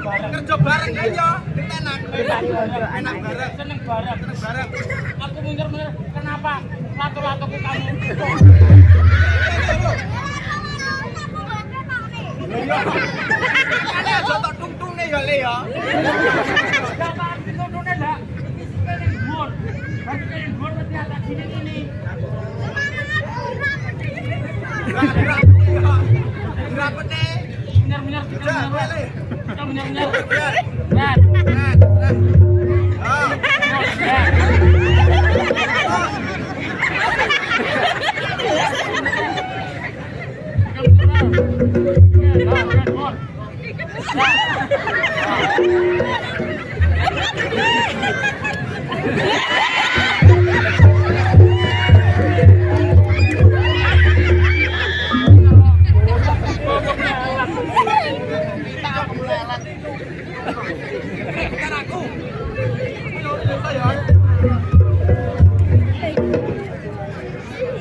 Kerja bareng aja, enak. Enak bareng, seneng bareng. Aku mundur-mundur, kenapa? Lato-latoku kamu. Ada jotok tung-tungne ya Le ya. Jotok tung-tungne lah. Iki ning dhuwur. Bagi ning dhuwur mesti agak gini-gini. Rapete. Bener-bener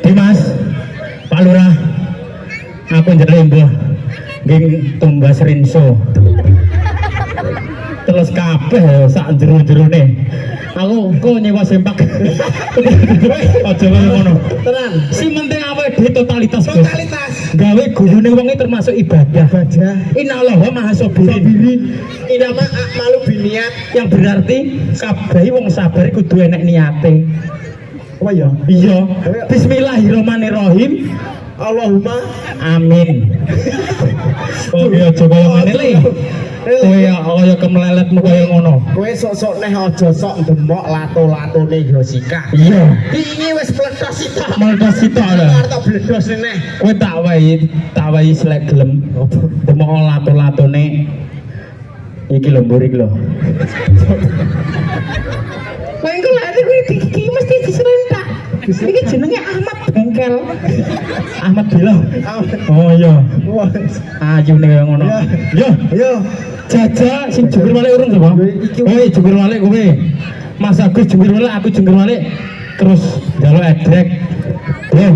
Dimas, Pak Lurah, aku njaluk mbuh nggih tumbas rinso. Terus kabeh sak jero-jerone. Aku kok nyewa sempak. Aja kaya ngono. Tenan. Si penting awake dhewe totalitas. Totalitas. Gawe guyune wong termasuk ibadah. Innallaha maha sabirin. Inama a'malu biniat, Yang berarti kabeh wong sabar kudu enek niate. apa ya? Iya. Bismillahirrahmanirrahim. Allahumma Amin. Oh iya coba yang ngene le. Kowe kaya kemleletmu kaya ngono. kowe sok-sok neh aja sok ndemok lato-latone yo sikah. Iya. Iki wis pletos sitok. Meledos sitok lho. Arep tak bledos neh. Kowe tak wae selek gelem. Demok lato-latone iki lho mburi iki lho. Kowe engko lek iki mesti diserentak. Iki jenenge Ahmad Bengkel. Ahmad Bilo. Oh iya. Ayune kaya ngono. Yo. Yo, Jaja sing jungkir balik urung sapa? Kowe jungkir balik kowe. Mas Agus jungkir balik, aku jungkir balik. Terus njaluk edrek. Yo.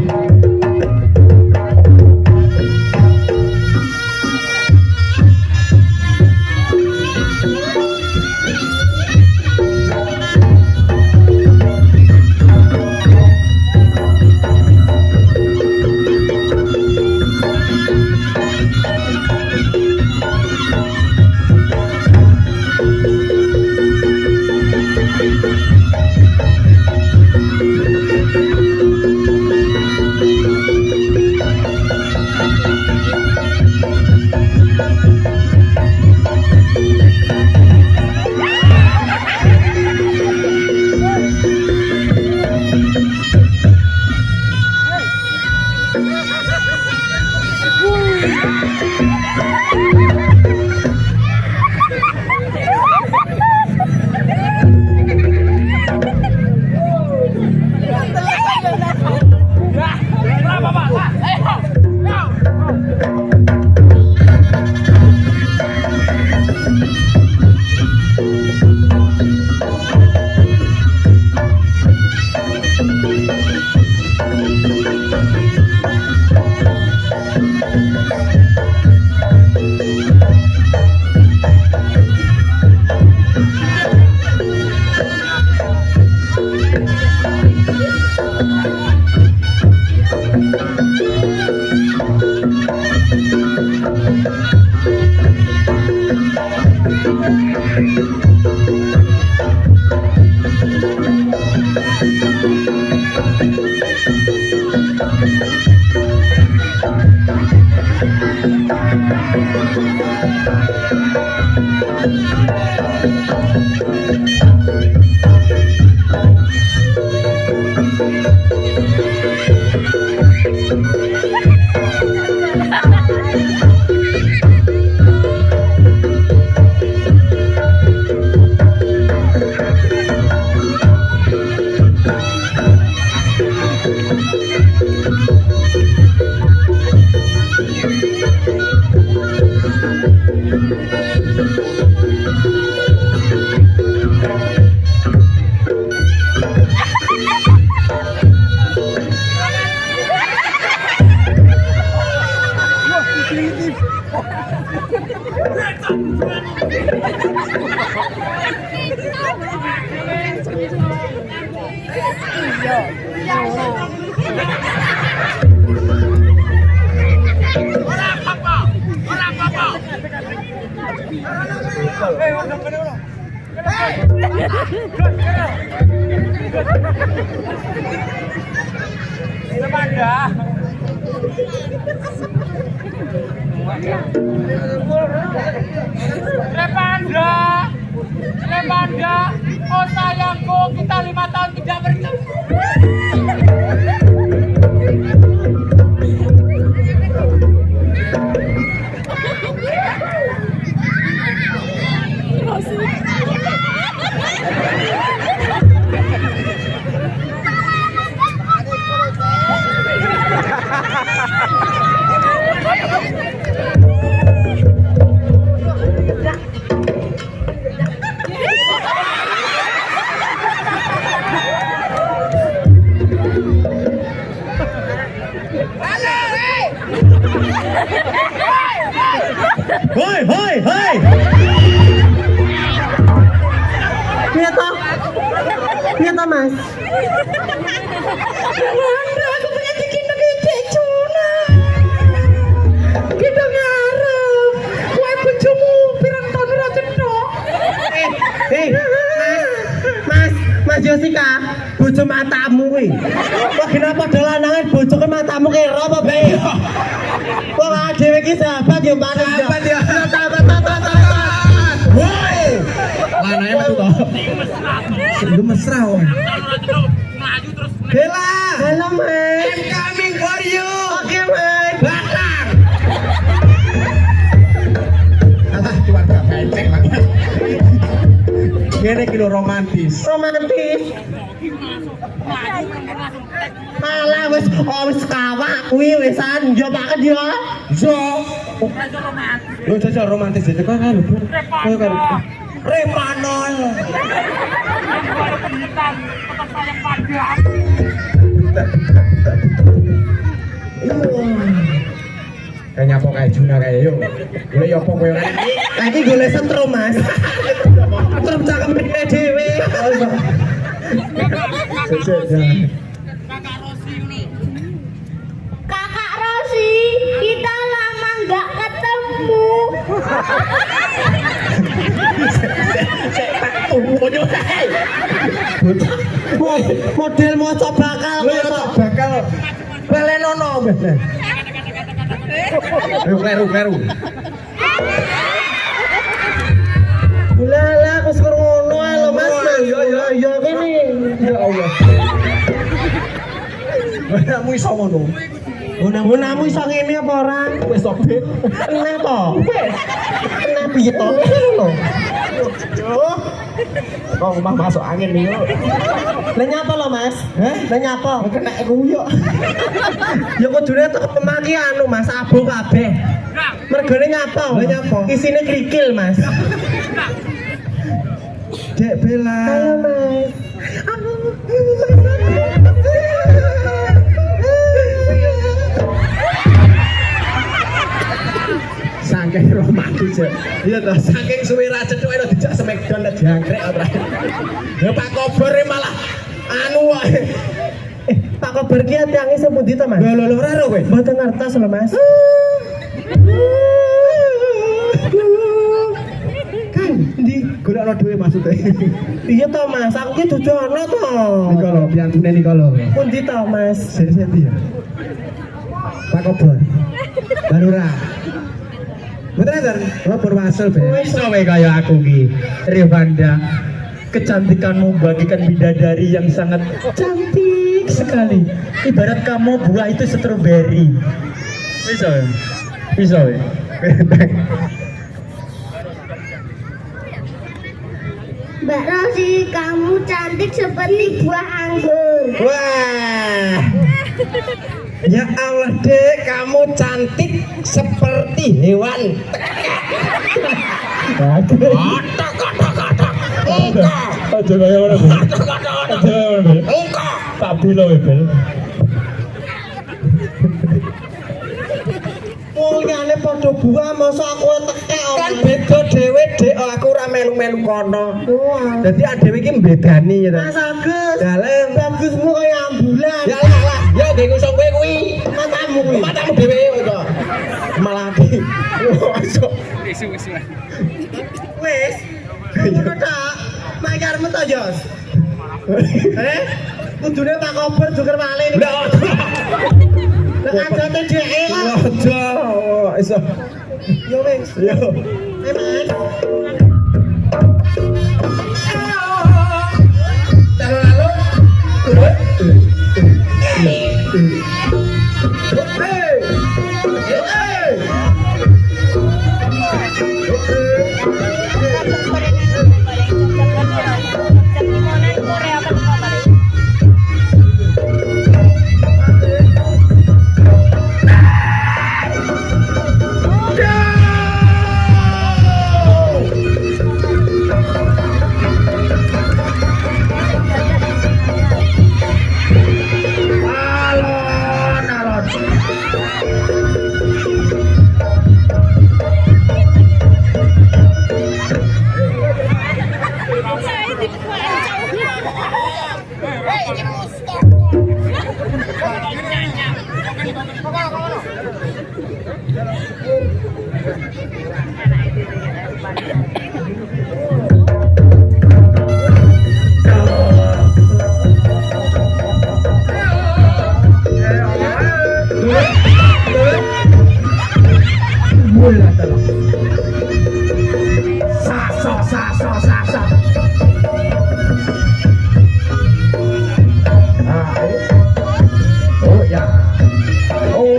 Lepanda, oh sayangku, kita 5 tahun tidak bertemu. Hoi, hoi, hoi. Iya toh Mas. Wanda, aku punya bikin gede cuna. Kita ngarep. Kue bojomu pirang tahun ora cetok. Mas Josika, bojo matamu kuwi. Kok kenapa dolanangan bojoke matamu kira apa bae? Kok dhewe iki sahabat yo panas. Sahabat ya. Woi. Lanane metu to. Lu mesra wong. Bella. Halo Mas. I'm coming for you. Oke Mas. Batang. Alah, cuma gak becek lagi. Kene iki lho romantis. Romantis. Malah wis kawak kuwi wisan yo banget yo. Yo. Yo jajal romantis aja kan lho. Koyo kan. Repanol. Kayak nyapo kayak Juna kayak yo. Boleh yo apa koyo kan. Lagi golek setrum Mas. Setrum cakep dhewe. Kakak Rosi, kita lama nggak ketemu. Model moco bakal Bakal balenono mbah. Ayo kleru. Lah aku suruh ngono ae lho Mas. Yo kene. Ya Allah. Anakmu iso ngono. Unang-unangmu iso ngene apa ora? Wis sobek. Enak to? Enak piye to? Lho. Aduh. Kok omah masuk angin nih yo. Lah nyapa lo, Mas? Hah? Lah nyapa? Kena kuyuk. Ya kudune tek pemaki anu Mas, abo kabeh. Mergane nyapa? Lah nyapa? Isine krikil, Mas. Dek Bella. Ayo, Mas. Saking romantis ya. Iya toh, saking suwe ra cethuk ora dijak smackdown nek jangkrek ora. Ya Pak Kobar malah anu wae. Pak Kobar ki atiange sepundi to, Mas? Lho ora ro kowe. Mboten ngertos lho, Mas. Kan ndi golekno dhewe maksude. Iya to, Mas. Aku ki dudu ana to. Niko lho, piantune niko lho. Pundi to, Mas? Seri-seri ya. Pak Kobar. Barura. Betul kan? Oh, Purwasel, Be. Wis wae kaya aku ki. Rivanda, kecantikanmu bagikan bidadari yang sangat cantik sekali. Ibarat kamu buah itu stroberi. Bisa. Bisa. Mbak Rosi, kamu cantik seperti buah anggur. Wah. Ya Allah, Dek, kamu cantik seperti hewan. Aja kaya ngono. Aja kaya ngono. Tak bilo Bel. Mulyane padha buah masa aku tekek Kan beda dhewe, Dek. Aku ora melu-melu kono. Wah. Dadi dhewe iki mbedani ya ta. Mas Agus. Dalem. Bagusmu kaya ambulan. Ya lah, ya gek ngusung kowe kuwi. Matamu kuwi. Matamu dhewe kok. Malah iki. Masuk. Wis. Ngono tak. Makarmu to, Jos. Kudune Pak Kobar joger malih. Lah. Lah ajate dheke kok. Aja. Iso. Yo wis. Yo. Mas. Oh,